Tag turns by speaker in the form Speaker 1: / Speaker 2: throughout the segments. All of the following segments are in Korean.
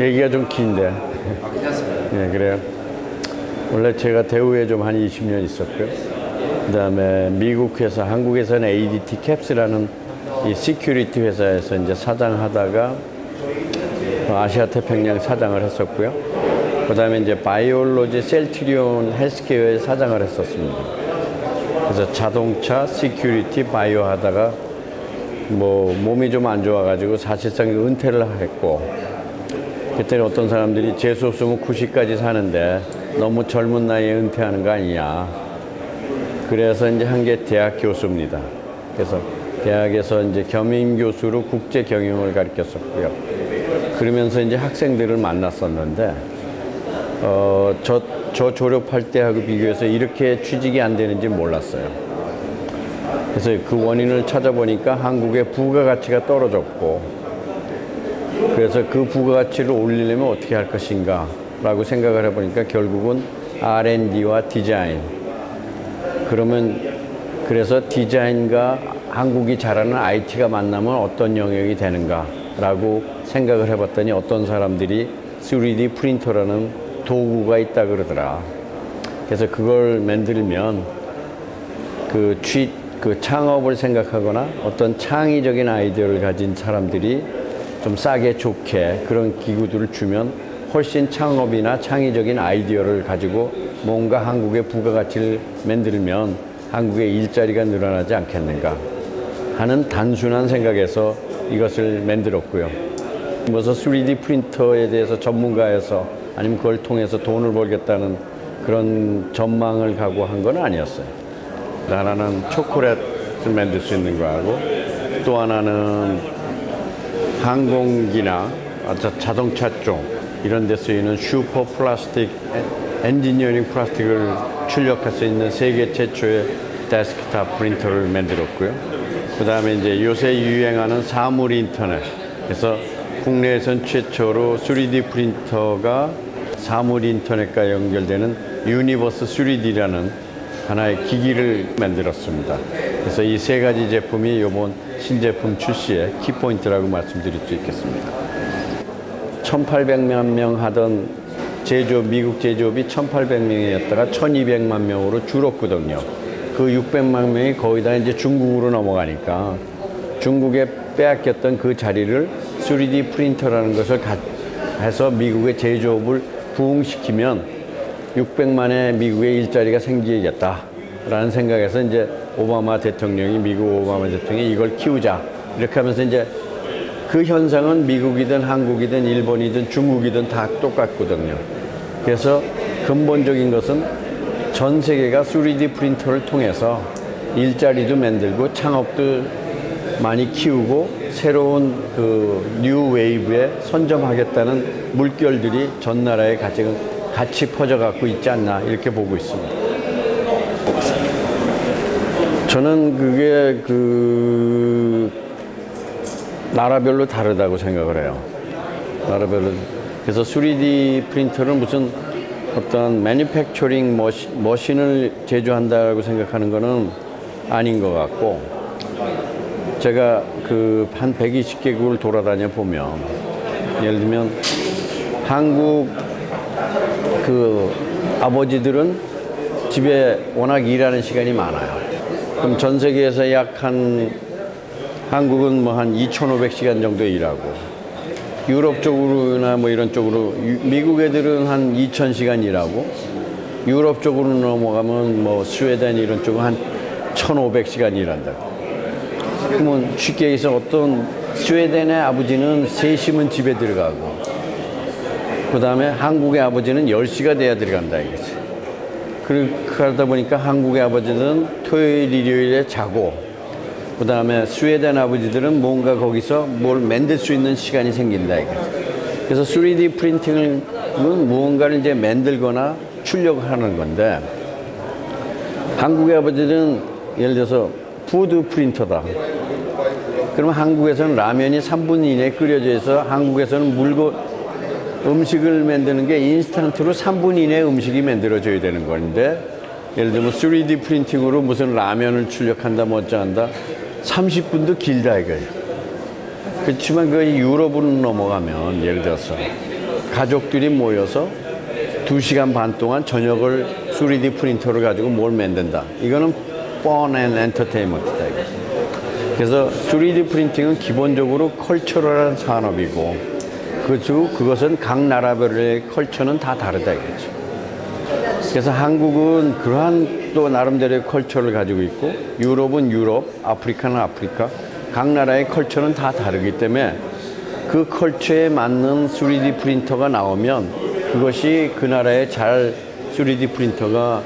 Speaker 1: 얘기가 좀 긴데.
Speaker 2: 괜찮습니다.
Speaker 1: 네, 그래요. 원래 제가 대우에 좀 한 20년 있었고요. 그 다음에 미국 회사, 한국에서는 ADT 캡스라는 이 시큐리티 회사에서 이제 사장하다가 아시아 태평양 사장을 했었고요. 그 다음에 이제 바이올로지 셀트리온 헬스케어의 사장을 했었습니다. 그래서 자동차, 시큐리티, 바이오 하다가 뭐 몸이 좀 안 좋아가지고 사실상 은퇴를 했고, 그때는 어떤 사람들이 재수 없으면 90까지 사는데 너무 젊은 나이에 은퇴하는 거 아니냐. 그래서 이제 한 게 대학 교수입니다. 그래서 대학에서 이제 겸임 교수로 국제 경영을 가르쳤었고요. 그러면서 이제 학생들을 만났었는데, 저 졸업할 때하고 비교해서 이렇게 취직이 안 되는지 몰랐어요. 그래서 그 원인을 찾아보니까 한국의 부가가치가 떨어졌고, 그래서 그 부가가치를 올리려면 어떻게 할 것인가 라고 생각을 해보니까 결국은 R&D와 디자인, 그래서 디자인과 한국이 잘하는 IT가 만나면 어떤 영역이 되는가 라고 생각을 해봤더니 어떤 사람들이 3D 프린터라는 도구가 있다 그러더라. 그래서 그걸 만들면 그 창업을 생각하거나 어떤 창의적인 아이디어를 가진 사람들이 좀 싸게 좋게 그런 기구들을 주면 훨씬 창업이나 창의적인 아이디어를 가지고 뭔가 한국의 부가가치를 만들면 한국의 일자리가 늘어나지 않겠는가 하는 단순한 생각에서 이것을 만들었고요. 무슨 3D 프린터에 대해서 전문가에서 아니면 그걸 통해서 돈을 벌겠다는 그런 전망을 갖고 한 건 아니었어요. 하나는 초콜릿을 만들 수 있는 거하고, 또 하나는 항공기나 자동차 쪽 이런 데 쓰이는 슈퍼 플라스틱, 엔지니어링 플라스틱을 출력할 수 있는 세계 최초의 데스크탑 프린터를 만들었고요. 그 다음에 이제 요새 유행하는 사물 인터넷, 그래서 국내에선 최초로 3D 프린터가 사물 인터넷과 연결되는 유니버스 3D라는 하나의 기기를 만들었습니다. 그래서 이 세 가지 제품이 이번 신제품 출시의 키포인트라고 말씀드릴 수 있겠습니다. 1,800만 명 하던 제조업, 미국 제조업이 1,800명이었다가 1,200만 명으로 줄었거든요. 그 600만 명이 거의 다 이제 중국으로 넘어가니까 중국에 빼앗겼던 그 자리를 3D 프린터라는 것을 해서 미국의 제조업을 부흥시키면 600만의 미국의 일자리가 생기겠다라는 생각에서 이제 미국 오바마 대통령이 이걸 키우자 이렇게 하면서 이제 그 현상은 미국이든 한국이든 일본이든 중국이든 다 똑같거든요. 그래서 근본적인 것은 전 세계가 3D 프린터를 통해서 일자리도 만들고 창업도 많이 키우고 새로운 그 뉴 웨이브에 선점하겠다는 물결들이 전 나라에 같이 퍼져갖고 있지 않나 이렇게 보고 있습니다. 저는 그게 나라별로 다르다고 생각을 해요. 나라별로. 그래서 3D 프린터는 무슨 어떤 매니팩처링 머신을 제조한다고 생각하는 거는 아닌 것 같고, 제가 한 120개국을 돌아다녀 보면, 예를 들면 한국 아버지들은 집에 워낙 일하는 시간이 많아요. 그럼 전 세계에서 한국은 뭐 한 2,500시간 정도 일하고, 유럽 쪽으로나 뭐 이런 쪽으로 미국 애들은 한 2,000시간 일하고, 유럽 쪽으로 넘어가면 뭐 스웨덴 이런 쪽은 한 1,500시간 일한다. 그러면 쉽게 해서 어떤 스웨덴의 아버지는 3시면 집에 들어가고, 그 다음에 한국의 아버지는 10시가 돼야 들어간다 이거지. 그러다 보니까 한국의 아버지는 토요일, 일요일에 자고, 그 다음에 스웨덴 아버지들은 뭔가 거기서 뭘 만들 수 있는 시간이 생긴다 이거지. 그래서 3D 프린팅은 무언가를 이제 만들거나 출력하는 건데, 한국의 아버지는 예를 들어서 푸드 프린터다. 그러면 한국에서는 라면이 3분 이내에 끓여져 있어 한국에서는 음식을 만드는 게 인스턴트로 3분 이내에 음식이 만들어져야 되는 건데, 예를 들면 3D 프린팅으로 무슨 라면을 출력한다 뭐 어쩌한다 30분도 길다 이거예요. 그렇지만 그 유럽으로 넘어가면 예를 들어서 가족들이 모여서 2시간 반 동안 저녁을 3D 프린터를 가지고 뭘 만든다. 이거는 fun and entertainment다. 그래서 3D 프린팅은 기본적으로 컬처럴한 산업이고, 그리고 그것은 각 나라별의 컬처는 다 다르다 이거죠. 그래서 한국은 그러한 또 나름대로의 컬처를 가지고 있고, 유럽은 유럽, 아프리카는 아프리카, 각 나라의 컬처는 다 다르기 때문에 그 컬처에 맞는 3D 프린터가 나오면 그것이 그 나라에 잘 3D 프린터가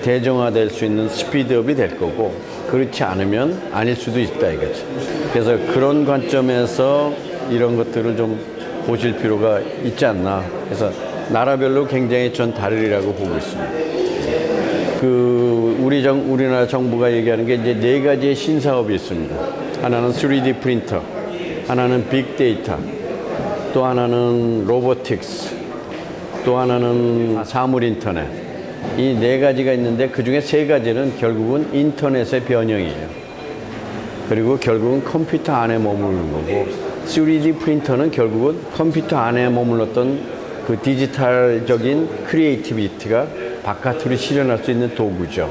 Speaker 1: 대중화될 수 있는 스피드업이 될 거고, 그렇지 않으면 아닐 수도 있다 이거죠. 그래서 그런 관점에서 이런 것들을 좀 보실 필요가 있지 않나. 그래서 나라별로 굉장히 전 다르리라고 보고 있습니다. 우리나라 정부가 얘기하는 게 이제 4가지의 신사업이 있습니다. 하나는 3D 프린터, 하나는 빅데이터, 또 하나는 로보틱스, 또 하나는 사물 인터넷. 이 4가지가 있는데 그 중에 3가지는 결국은 인터넷의 변형이에요. 그리고 결국은 컴퓨터 안에 머무르는 거고, 3D 프린터는 결국은 컴퓨터 안에 머물렀던 그 디지털적인 크리에이티비티가 바깥으로 실현할 수 있는 도구죠.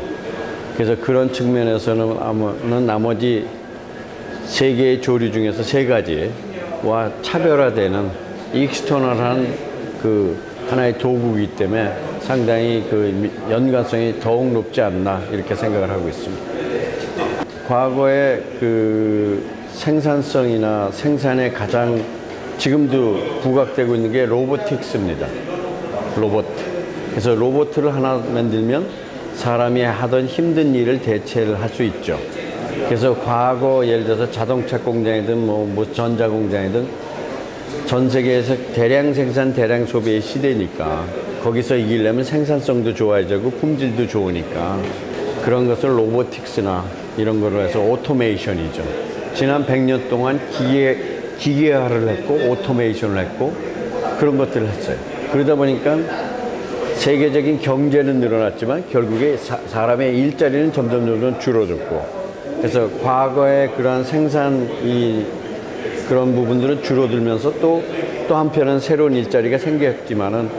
Speaker 1: 그래서 그런 측면에서는 나머지 3개의 조류 중에서 3가지와 차별화되는 익스터널한 그 하나의 도구이기 때문에 상당히 그 연관성이 더욱 높지 않나 이렇게 생각을 하고 있습니다. 과거에 그 생산성이나 생산에 가장 지금도 부각되고 있는 게 로보틱스입니다. 로봇. 그래서 로봇을 하나 만들면 사람이 하던 힘든 일을 대체를 할 수 있죠. 그래서 과거 예를 들어서 자동차 공장이든 뭐 전자 공장이든 전 세계에서 대량 생산, 대량 소비의 시대니까 거기서 이기려면 생산성도 좋아야 되고 품질도 좋으니까 그런 것을 로보틱스나 이런 거로 해서 오토메이션이죠. 지난 100년 동안 기계화를 했고 오토메이션을 했고 그런 것들을 했어요. 그러다 보니까 세계적인 경제는 늘어났지만 결국에 사람의 일자리는 점점 줄어들고, 그래서 과거에 그러한 그런 부분들은 줄어들면서 또 한편은 새로운 일자리가 생겼지만은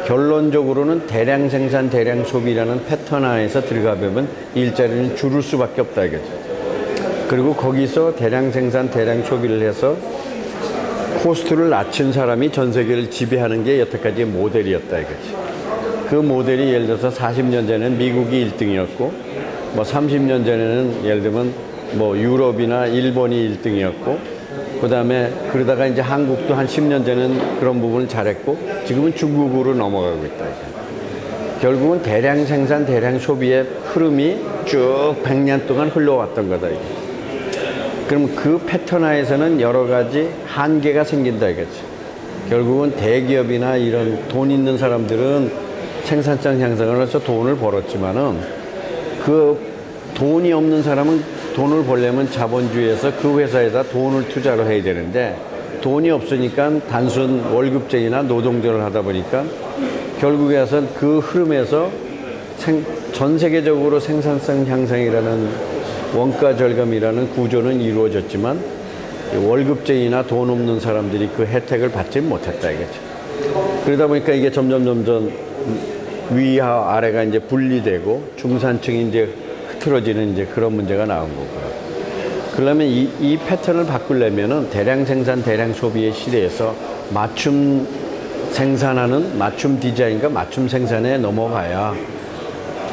Speaker 1: 결론적으로는 대량 생산, 대량 소비라는 패턴 안에서 들어가 보면 일자리는 줄을 수밖에 없다 이거죠. 그리고 거기서 대량 생산, 대량 소비를 해서 코스트를 낮춘 사람이 전 세계를 지배하는 게 여태까지의 모델이었다 이거지. 그 모델이 예를 들어서 40년 전에는 미국이 1등이었고, 뭐 30년 전에는 예를 들면 뭐 유럽이나 일본이 1등이었고, 그 다음에 그러다가 이제 한국도 한 10년 전에는 그런 부분을 잘했고, 지금은 중국으로 넘어가고 있다. 결국은 대량 생산, 대량 소비의 흐름이 쭉 100년 동안 흘러왔던 거다. 이게. 그럼 그 패턴 하에서는 여러 가지 한계가 생긴다 이거지. 결국은 대기업이나 이런 돈 있는 사람들은 생산성 향상을 해서 돈을 벌었지만은 그 돈이 없는 사람은 돈을 벌려면 자본주의에서 그 회사에다 돈을 투자를 해야 되는데 돈이 없으니까 단순 월급쟁이나 노동조를 하다 보니까 결국에선 그 흐름에서 전 세계적으로 생산성 향상이라는 원가 절감이라는 구조는 이루어졌지만 월급쟁이나 돈 없는 사람들이 그 혜택을 받지 못했다 이거죠. 그러다 보니까 이게 점점 위와 아래가 이제 분리되고 중산층이 이제 흐트러지는 이제 그런 문제가 나온 거고요. 그러려면 이 패턴을 바꾸려면은 대량 생산, 대량 소비의 시대에서 맞춤 생산하는 맞춤 디자인과 맞춤 생산에 넘어가야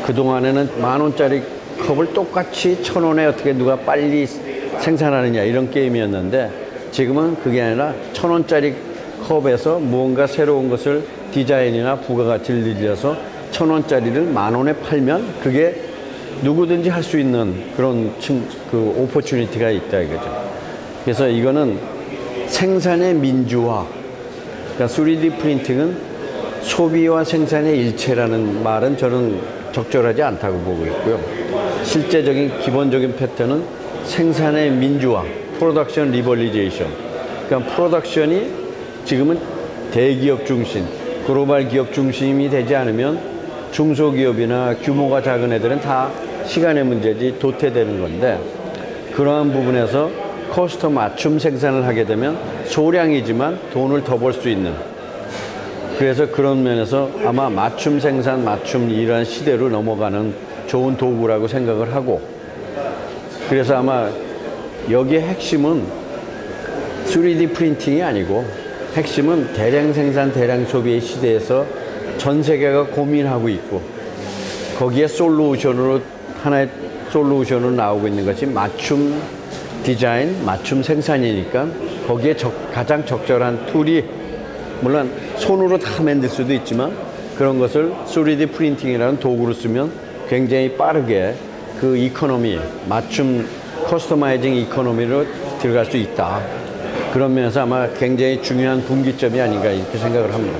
Speaker 1: 그동안에는 10,000원짜리 컵을 똑같이 1,000원에 어떻게 누가 빨리 생산하느냐 이런 게임이었는데 지금은 그게 아니라 1,000원짜리 컵에서 무언가 새로운 것을 디자인이나 부가가치를 늘려서 1,000원짜리를 10,000원에 팔면 그게 누구든지 할 수 있는 그런 그 오퍼튜니티가 있다 이거죠. 그래서 이거는 생산의 민주화, 그러니까 3D 프린팅은 소비와 생산의 일체라는 말은 저는 적절하지 않다고 보고 있고요. 실제적인 기본적인 패턴은 생산의 민주화, 프로덕션 리버리제이션. 그러니까 프로덕션이 지금은 대기업 중심, 글로벌 기업 중심이 되지 않으면 중소기업이나 규모가 작은 애들은 다 시간의 문제지 도태되는 건데, 그러한 부분에서 커스텀 맞춤 생산을 하게 되면 소량이지만 돈을 더 벌 수 있는 그래서 그런 면에서 아마 맞춤 생산, 맞춤 이러한 시대로 넘어가는 좋은 도구라고 생각을 하고, 그래서 아마 여기의 핵심은 3D 프린팅이 아니고 핵심은 대량 생산, 대량 소비의 시대에서 전 세계가 고민하고 있고, 거기에 솔루션으로 하나의 솔루션으로 나오고 있는 것이 맞춤 디자인, 맞춤 생산이니까 거기에 가장 적절한 툴이, 물론 손으로 다 만들 수도 있지만 그런 것을 3D 프린팅이라는 도구를 쓰면 굉장히 빠르게 그 이코노미, 맞춤 커스터마이징 이코노미로 들어갈 수 있다. 그런 면에서 아마 굉장히 중요한 분기점이 아닌가 이렇게 생각을 합니다.